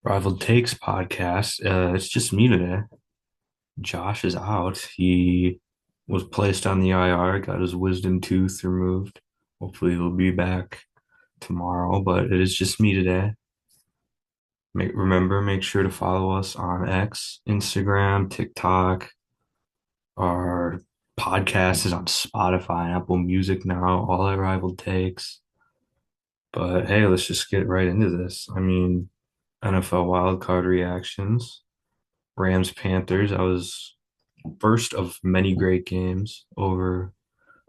Rival Takes podcast. It's just me today. Josh is out. He was placed on the IR, got his wisdom tooth removed. Hopefully, he'll be back tomorrow, but it is just me today. Make sure to follow us on X, Instagram, TikTok. Our podcast is on Spotify and Apple Music now, all at Rival Takes. But hey, let's just get right into this. NFL Wildcard reactions. Rams Panthers. I was first of many great games over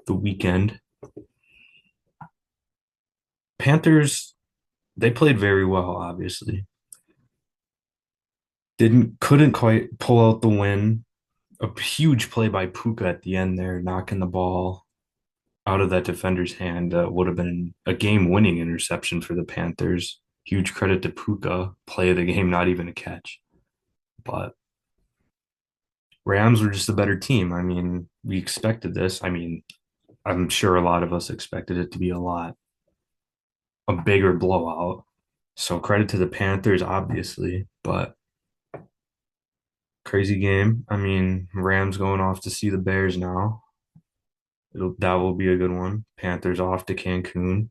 the weekend. Panthers, they played very well, obviously. Couldn't quite pull out the win. A huge play by Puka at the end there, knocking the ball out of that defender's hand. Would have been a game-winning interception for the Panthers. Huge credit to Puka, play of the game, not even a catch. But Rams were just a better team. We expected this. I'm sure a lot of us expected it to be a bigger blowout. So credit to the Panthers, obviously, but crazy game. Rams going off to see the Bears now. That will be a good one. Panthers off to Cancun.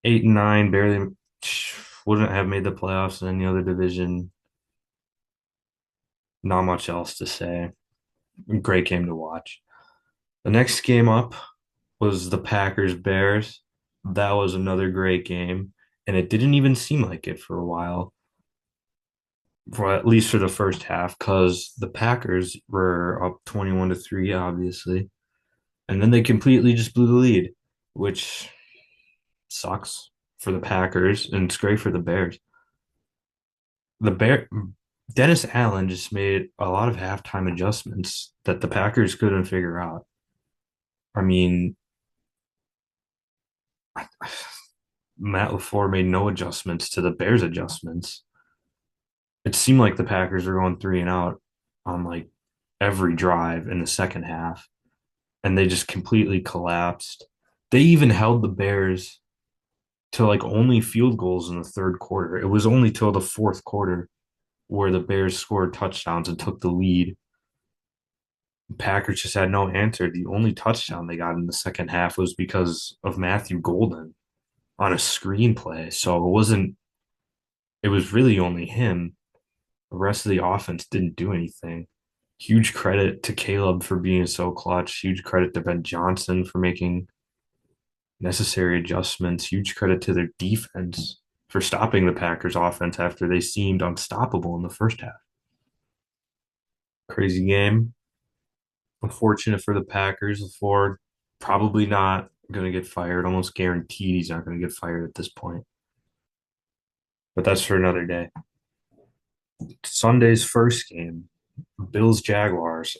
8-9, barely wouldn't have made the playoffs in any other division. Not much else to say. Great game to watch. The next game up was the Packers Bears. That was another great game, and it didn't even seem like it for a while, for at least for the first half, because the Packers were up 21-3, obviously, and then they completely just blew the lead, which sucks for the Packers and it's great for the Bears. The Bear Dennis Allen just made a lot of halftime adjustments that the Packers couldn't figure out. I mean, Matt LaFleur made no adjustments to the Bears adjustments. It seemed like the Packers were going three and out on like every drive in the second half, and they just completely collapsed. They even held the Bears to like only field goals in the third quarter. It was only till the fourth quarter where the Bears scored touchdowns and took the lead. The Packers just had no answer. The only touchdown they got in the second half was because of Matthew Golden on a screenplay. So it was really only him. The rest of the offense didn't do anything. Huge credit to Caleb for being so clutch. Huge credit to Ben Johnson for making necessary adjustments. Huge credit to their defense for stopping the Packers offense after they seemed unstoppable in the first half. Crazy game. Unfortunate for the Packers. Ford probably not going to get fired. Almost guaranteed he's not going to get fired at this point. But that's for another day. Sunday's first game, Bills Jaguars.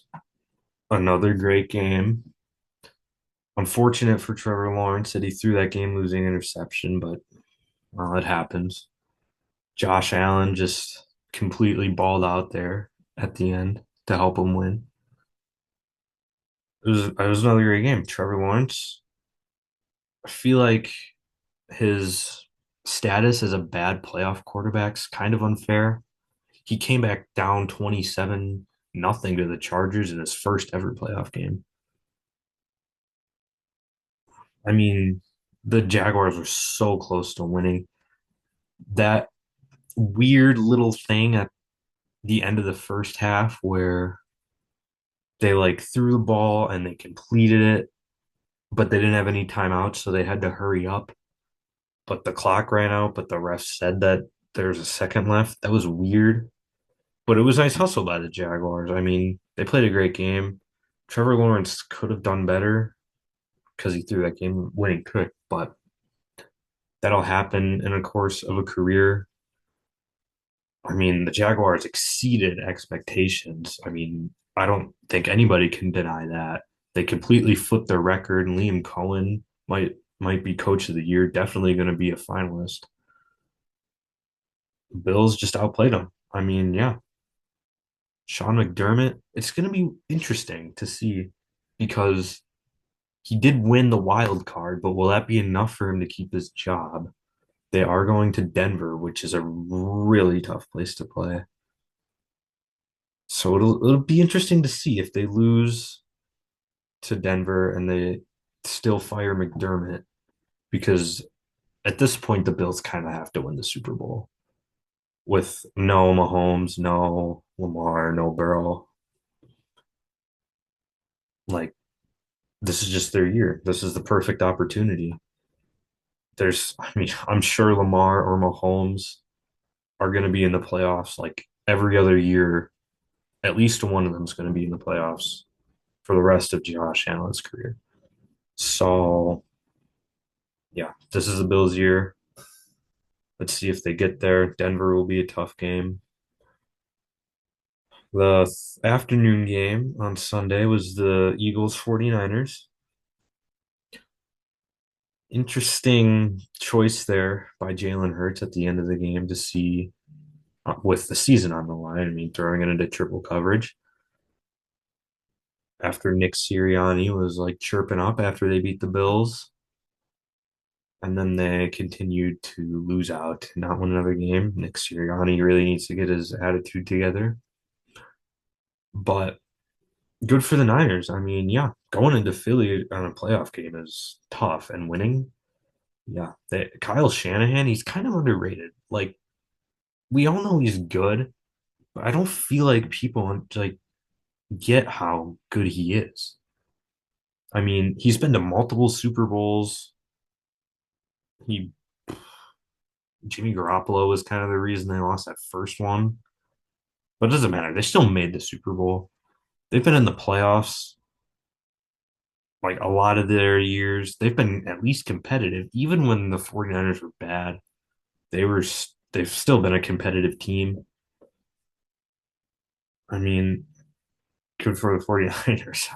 Another great game. Unfortunate for Trevor Lawrence that he threw that game losing interception, but well, it happens. Josh Allen just completely balled out there at the end to help him win. It was another great game. Trevor Lawrence, I feel like his status as a bad playoff quarterback's kind of unfair. He came back down 27 nothing to the Chargers in his first ever playoff game. I mean, the Jaguars were so close to winning. That weird little thing at the end of the first half where they like threw the ball and they completed it, but they didn't have any timeouts, so they had to hurry up. But the clock ran out, but the ref said that there's a second left. That was weird. But it was nice hustle by the Jaguars. They played a great game. Trevor Lawrence could have done better because he threw that game winning pick, but that'll happen in a course of a career. The Jaguars exceeded expectations. I don't think anybody can deny that. They completely flipped their record, and Liam Cohen might be coach of the year, definitely going to be a finalist. The Bills just outplayed them. Yeah. Sean McDermott, it's going to be interesting to see because he did win the wild card, but will that be enough for him to keep his job? They are going to Denver, which is a really tough place to play. So it'll be interesting to see if they lose to Denver and they still fire McDermott because at this point the Bills kind of have to win the Super Bowl with no Mahomes, no Lamar, no Burrow. Like this is just their year. This is the perfect opportunity. I mean, I'm sure Lamar or Mahomes are going to be in the playoffs like every other year. At least one of them is going to be in the playoffs for the rest of Josh Allen's career. So, yeah, this is the Bills' year. Let's see if they get there. Denver will be a tough game. The afternoon game on Sunday was the Eagles 49ers. Interesting choice there by Jalen Hurts at the end of the game to see with the season on the line. I mean, throwing it into triple coverage after Nick Sirianni was like chirping up after they beat the Bills. And then they continued to lose out, not win another game. Nick Sirianni really needs to get his attitude together. But good for the Niners. I mean, yeah, going into Philly on a playoff game is tough, and winning, yeah. Kyle Shanahan, he's kind of underrated. Like we all know he's good, but I don't feel like people like get how good he is. I mean, he's been to multiple Super Bowls. He Jimmy Garoppolo was kind of the reason they lost that first one, but it doesn't matter. They still made the Super Bowl. They've been in the playoffs like a lot of their years. They've been at least competitive, even when the 49ers were bad. They were they've still been a competitive team. I mean, good for the 49ers.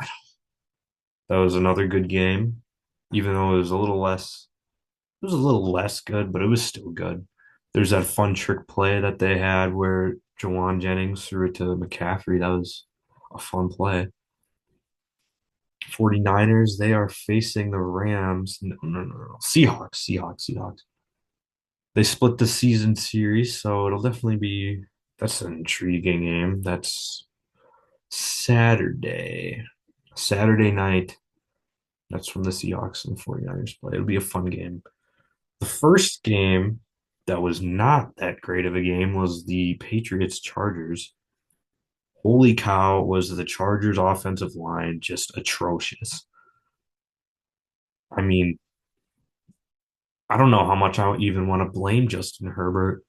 That was another good game, even though it was a little less good, but it was still good. There's that fun trick play that they had where Jawan Jennings threw it to McCaffrey. That was a fun play. 49ers, they are facing the Rams. No, no, no, no. Seahawks. They split the season series, so it'll definitely be that's an intriguing game. That's Saturday. Saturday night. That's from the Seahawks and 49ers play. It'll be a fun game. The first game that was not that great of a game was the Patriots Chargers. Holy cow, was the Chargers offensive line just atrocious. I mean, I don't know how much I even want to blame Justin Herbert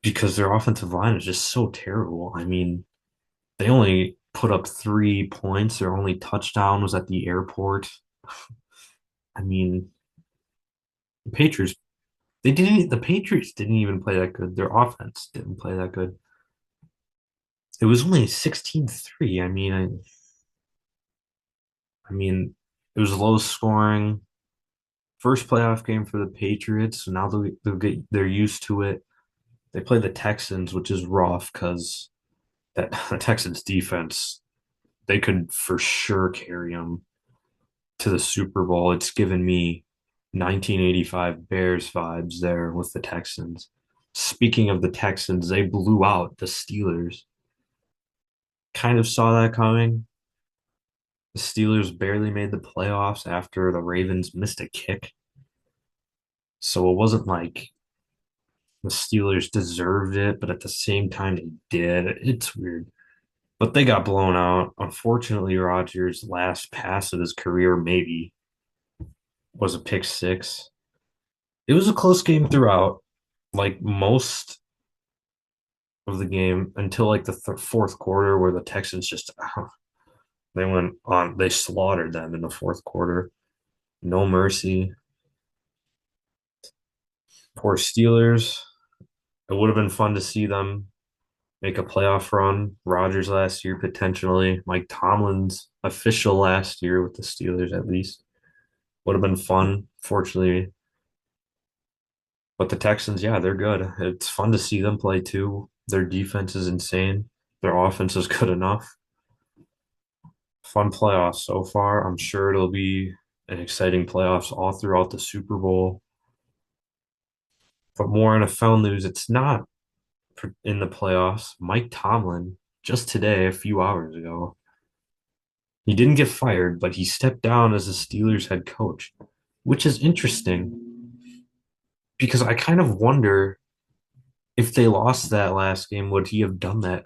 because their offensive line is just so terrible. I mean, they only put up 3 points. Their only touchdown was at the airport. I mean, the Patriots, the Patriots didn't even play that good. Their offense didn't play that good. It was only 16-3. I mean, it was low scoring. First playoff game for the Patriots. So now they're used to it. They play the Texans, which is rough because that the Texans defense, they could for sure carry them to the Super Bowl. It's given me 1985 Bears vibes there with the Texans. Speaking of the Texans, they blew out the Steelers. Kind of saw that coming. The Steelers barely made the playoffs after the Ravens missed a kick. So it wasn't like the Steelers deserved it, but at the same time they did. It's weird. But they got blown out. Unfortunately, Rodgers' last pass of his career maybe was a pick six. It was a close game throughout, like most of the game until like the fourth quarter, where the Texans just they went on, they slaughtered them in the fourth quarter. No mercy. Poor Steelers. It would have been fun to see them make a playoff run. Rodgers last year, potentially. Mike Tomlin's official last year with the Steelers, at least. Would have been fun. Fortunately, but the Texans, yeah, they're good. It's fun to see them play too. Their defense is insane. Their offense is good enough. Fun playoffs so far. I'm sure it'll be an exciting playoffs all throughout the Super Bowl. But more NFL news, it's not in the playoffs. Mike Tomlin, just today, a few hours ago, he didn't get fired, but he stepped down as the Steelers head coach, which is interesting because I kind of wonder if they lost that last game, would he have done that?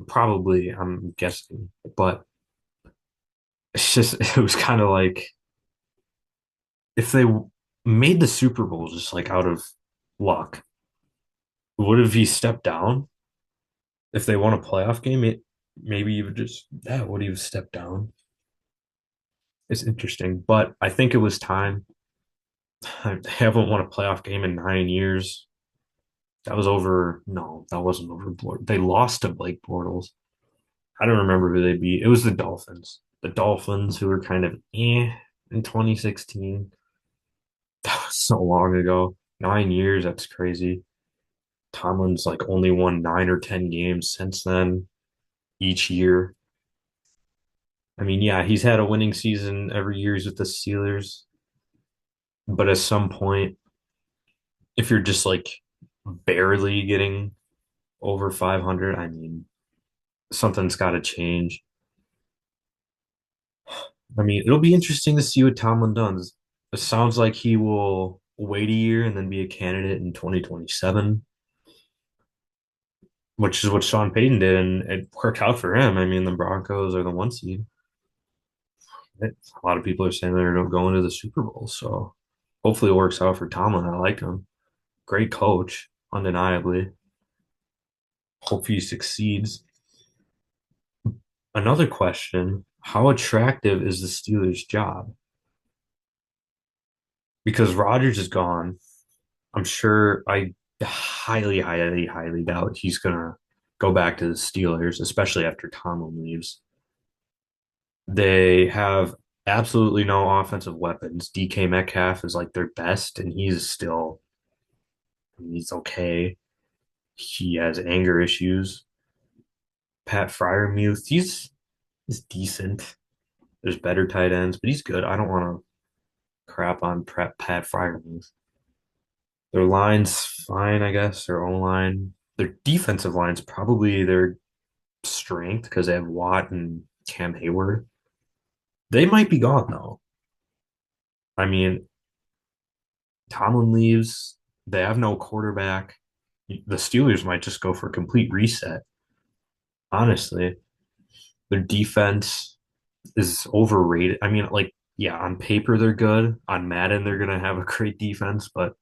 Probably, I'm guessing. But it's just, it was kind of like if they made the Super Bowl just like out of luck, would have he stepped down? If they won a playoff game, maybe you would just, that would he have stepped down? It's interesting, but I think it was time. They haven't won a playoff game in 9 years. That was over. No, that wasn't over. They lost to Blake Bortles. I don't remember who they beat. It was the Dolphins. The Dolphins, who were kind of in 2016. That was so long ago. 9 years. That's crazy. Tomlin's like only won 9 or 10 games since then, each year. I mean, yeah, he's had a winning season every year with the Steelers, but at some point, if you're just like barely getting over 500, I mean, something's got to change. I mean, it'll be interesting to see what Tomlin does. It sounds like he will wait a year and then be a candidate in 2027, which is what Sean Payton did, and it worked out for him. I mean, the Broncos are the 1 seed. A lot of people are saying they're going to the Super Bowl, so hopefully it works out for Tomlin. I like him. Great coach, undeniably. Hope he succeeds. Another question, how attractive is the Steelers' job? Because Rodgers is gone. I'm sure I highly, highly, highly doubt he's gonna go back to the Steelers, especially after Tomlin leaves. They have absolutely no offensive weapons. DK Metcalf is like their best, and he's okay. He has anger issues. Pat Fryermuth, he's decent. There's better tight ends, but he's good. I don't want to crap on Pat Fryermuth. Their line's fine, I guess. Their own line, their defensive line's probably their strength because they have Watt and Cam Hayward. They might be gone though. I mean, Tomlin leaves. They have no quarterback. The Steelers might just go for a complete reset. Honestly, their defense is overrated. I mean, like, yeah, on paper they're good. On Madden, they're gonna have a great defense, but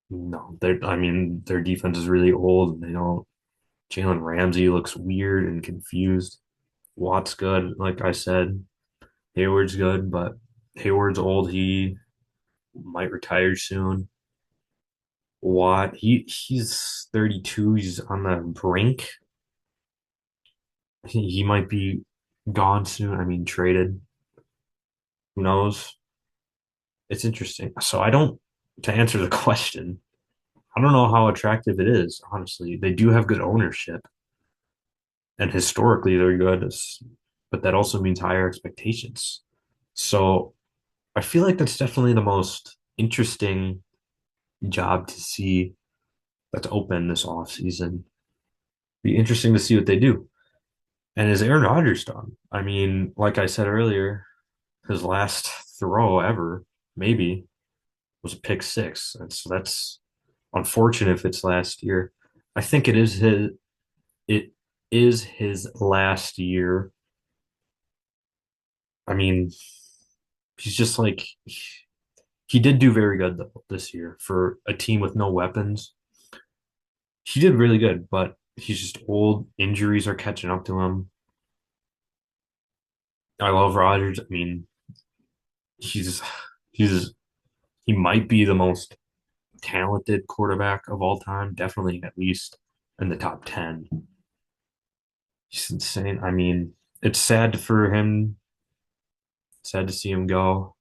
no, I mean, their defense is really old and they don't. Jalen Ramsey looks weird and confused. Watt's good, like I said. Hayward's good, but Hayward's old. He might retire soon. Watt, he's 32. He's on the brink. He might be gone soon. I mean, traded. Who knows? It's interesting. So I don't, to answer the question, I don't know how attractive it is, honestly. They do have good ownership, and historically they're good, but that also means higher expectations. So I feel like that's definitely the most interesting job to see that's open this off season. Be interesting to see what they do. And is Aaron Rodgers done? I mean, like I said earlier, his last throw ever, maybe, was a pick six. And so that's unfortunate if it's last year. I think it is his last year. I mean, he's just like he did do very good though this year for a team with no weapons. He did really good, but he's just old. Injuries are catching up to him. I love Rodgers. I mean, he's he's he might be the most talented quarterback of all time, definitely at least in the top 10. He's insane. I mean, it's sad for him, sad to see him go.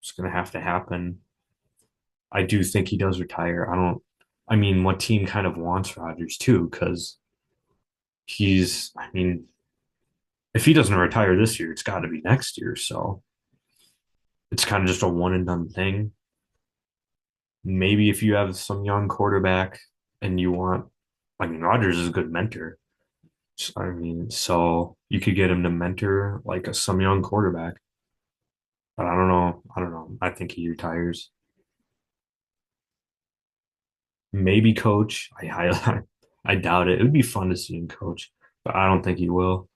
It's going to have to happen. I do think he does retire. I mean, what team kind of wants Rodgers too? Because I mean, if he doesn't retire this year, it's got to be next year. So it's kind of just a one and done thing. Maybe if you have some young quarterback and you want, I mean, Rodgers is a good mentor. I mean, so you could get him to mentor like some young quarterback. But I don't know. I don't know. I think he retires. Maybe coach. I doubt it. It would be fun to see him coach, but I don't think he will.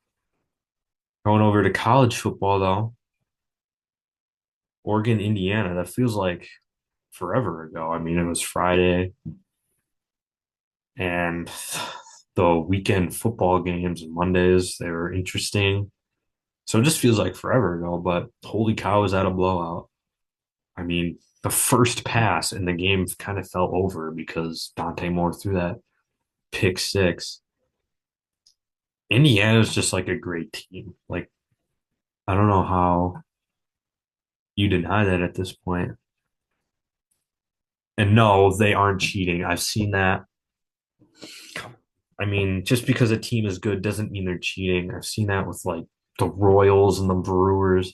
Going over to college football though, Oregon, Indiana. That feels like forever ago. I mean, it was Friday, and the weekend football games and Mondays, they were interesting. So it just feels like forever ago, but holy cow, is that a blowout? I mean, the first pass in the game kind of fell over because Dante Moore threw that pick six. Indiana's just like a great team. Like, I don't know how you deny that at this point. And no, they aren't cheating. I've seen that. I mean, just because a team is good doesn't mean they're cheating. I've seen that with like the Royals and the Brewers.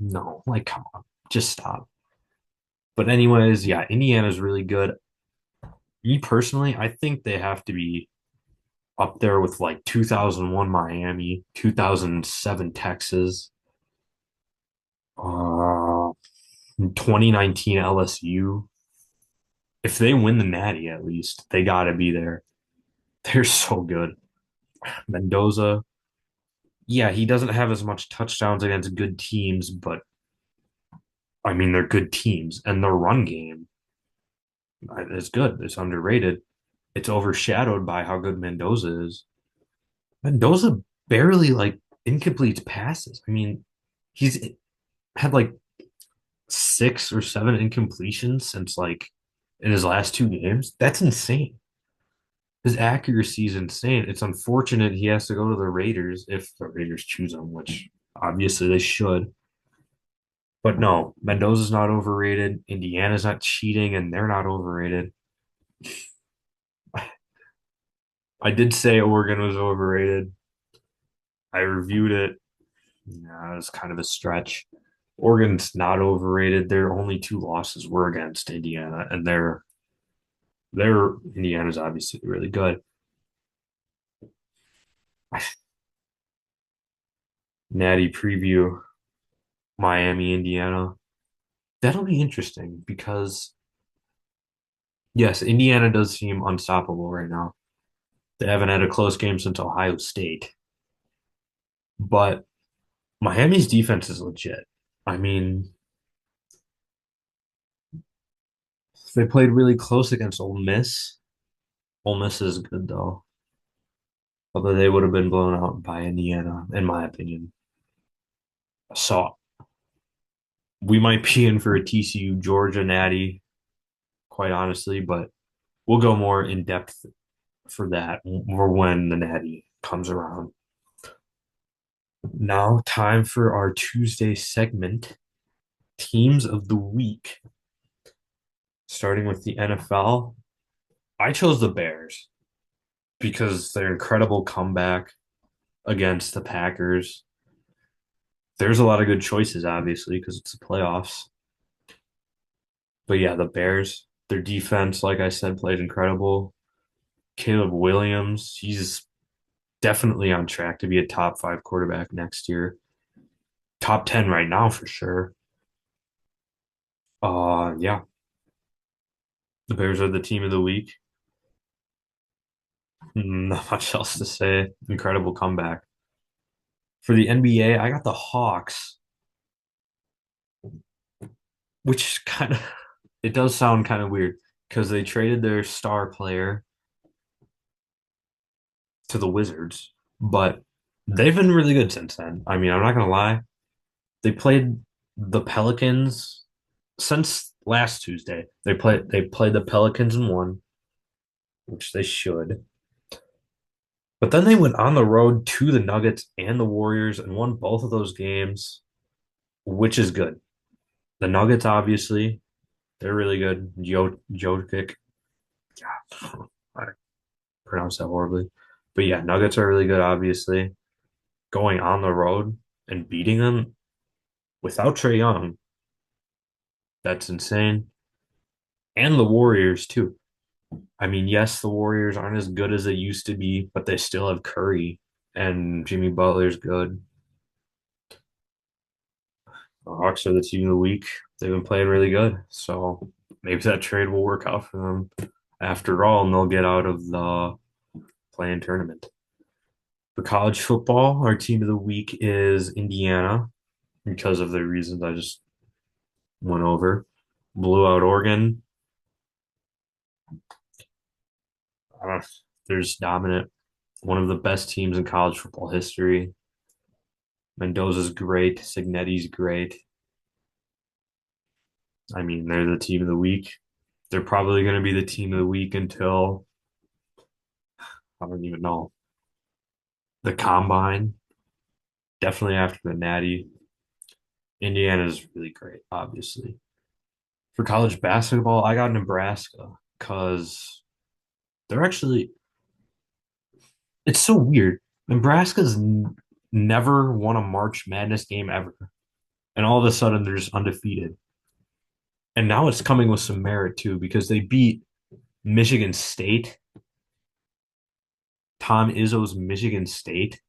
No, like, come on, just stop. But anyways, yeah, Indiana's really good. Me personally, I think they have to be up there with like 2001 Miami, 2007 Texas, 2019 LSU. If they win the Natty, at least they got to be there. They're so good. Mendoza, yeah, he doesn't have as much touchdowns against good teams, but I mean they're good teams, and their run game is good. It's underrated. It's overshadowed by how good Mendoza is. Mendoza barely like incomplete passes. I mean, he's had like 6 or 7 incompletions since like in his last 2 games. That's insane. His accuracy is insane. It's unfortunate he has to go to the Raiders if the Raiders choose him, which obviously they should. But no, Mendoza's not overrated. Indiana's not cheating, and they're not overrated. I did say Oregon was overrated. I reviewed it. Yeah, it was kind of a stretch. Oregon's not overrated. Their only 2 losses were against Indiana, and their Indiana's obviously really good. Natty preview Miami, Indiana. That'll be interesting because yes, Indiana does seem unstoppable right now. They haven't had a close game since Ohio State, but Miami's defense is legit. I mean, they played really close against Ole Miss. Ole Miss is good though, although they would have been blown out by Indiana, in my opinion. So we might be in for a TCU Georgia natty, quite honestly, but we'll go more in depth for that or when the natty comes around. Now, time for our Tuesday segment, teams of the week. Starting with the NFL, I chose the Bears because their incredible comeback against the Packers. There's a lot of good choices, obviously, because it's the playoffs. But yeah, the Bears, their defense, like I said, played incredible. Caleb Williams, he's definitely on track to be a top 5 quarterback next year. Top 10 right now for sure. Yeah, the Bears are the team of the week. Not much else to say. Incredible comeback. For the NBA, I got the Hawks, which kind of it does sound kind of weird because they traded their star player to the Wizards, but they've been really good since then. I mean, I'm not gonna lie. They played the Pelicans since last Tuesday. They played the Pelicans and won, which they should. But then they went on the road to the Nuggets and the Warriors and won both of those games, which is good. The Nuggets, obviously, they're really good. Jokic, yeah, I pronounced that horribly, but yeah, Nuggets are really good. Obviously, going on the road and beating them without Trey Young, That's insane. And the Warriors too. I mean, yes, the Warriors aren't as good as they used to be, but they still have Curry and Jimmy Butler's good. The Hawks are the team of the week. They've been playing really good. So maybe that trade will work out for them after all, and they'll get out of the playing tournament. For college football, our team of the week is Indiana because of the reasons I just went over. Blew out Oregon. They're just dominant. One of the best teams in college football history. Mendoza's great. Signetti's great. I mean, they're the team of the week. They're probably going to be the team of the week until I don't even know the combine. Definitely after the Natty. Indiana's really great, obviously. For college basketball, I got Nebraska because they're actually, it's so weird. Nebraska's never won a March Madness game ever. And all of a sudden, they're just undefeated. And now it's coming with some merit too because they beat Michigan State, Tom Izzo's Michigan State.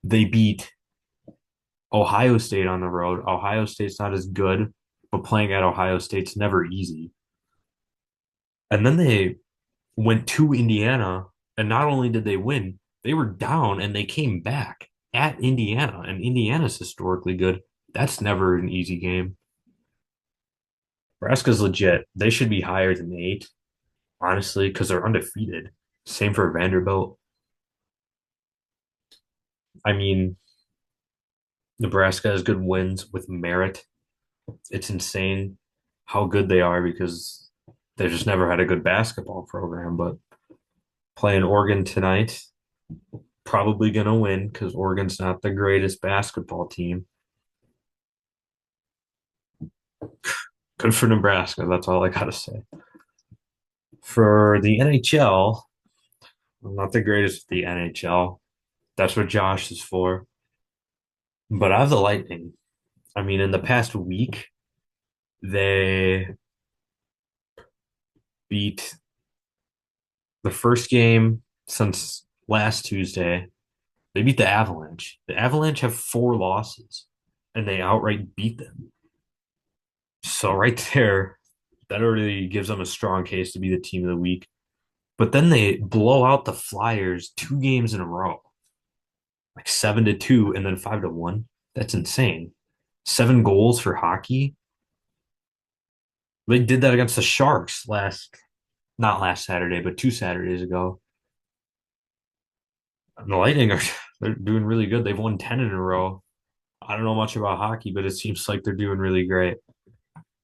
They beat Ohio State on the road. Ohio State's not as good, but playing at Ohio State's never easy. And then they went to Indiana, and not only did they win, they were down and they came back at Indiana, and Indiana's historically good. That's never an easy game. Nebraska's legit. They should be higher than 8, honestly, because they're undefeated. Same for Vanderbilt. I mean, Nebraska has good wins with merit. It's insane how good they are because they just never had a good basketball program. But playing Oregon tonight, probably going to win because Oregon's not the greatest basketball team. Good for Nebraska. That's all I got to say. For the NHL, I'm not the greatest at the NHL. That's what Josh is for. But I have the Lightning. I mean, in the past week, they beat the first game since last Tuesday. They beat the Avalanche. The Avalanche have 4 losses, and they outright beat them. So right there, that already gives them a strong case to be the team of the week. But then they blow out the Flyers 2 games in a row, like 7-2 and then 5-1. That's insane. 7 goals for hockey. They did that against the Sharks not last Saturday, but 2 Saturdays ago. And the Lightning are they're doing really good. They've won 10 in a row. I don't know much about hockey, but it seems like they're doing really great.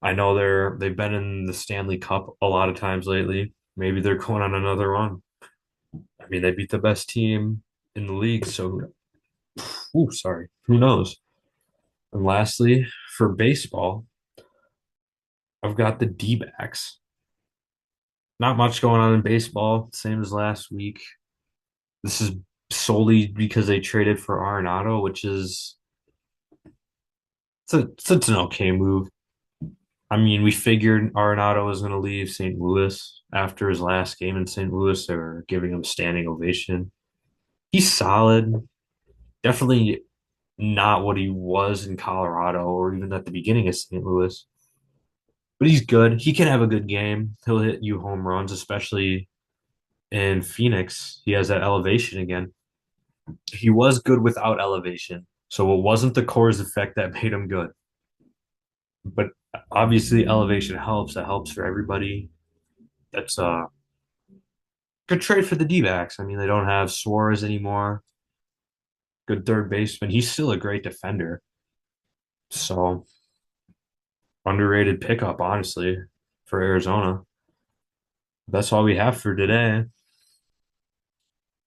I know they've been in the Stanley Cup a lot of times lately. Maybe they're going on another run. I mean, they beat the best team in the league, so sorry, who knows? And lastly, for baseball, I've got the D-backs. Not much going on in baseball, same as last week. This is solely because they traded for Arenado, which is it's an okay move. I mean, we figured Arenado was going to leave St. Louis after his last game in St. Louis. They were giving him a standing ovation. He's solid. Definitely not what he was in Colorado or even at the beginning of St. Louis. But he's good. He can have a good game. He'll hit you home runs, especially in Phoenix. He has that elevation again. He was good without elevation. So it wasn't the Coors effect that made him good. But obviously elevation helps. That helps for everybody. That's a good trade for the D-backs. I mean, they don't have Suarez anymore. Good third baseman. He's still a great defender. So underrated pickup, honestly, for Arizona. That's all we have for today.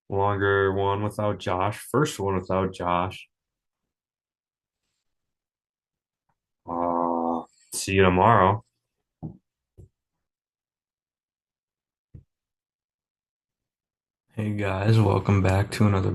Longer one without Josh. First one without Josh. Uh, See you tomorrow. Hey guys, welcome back to another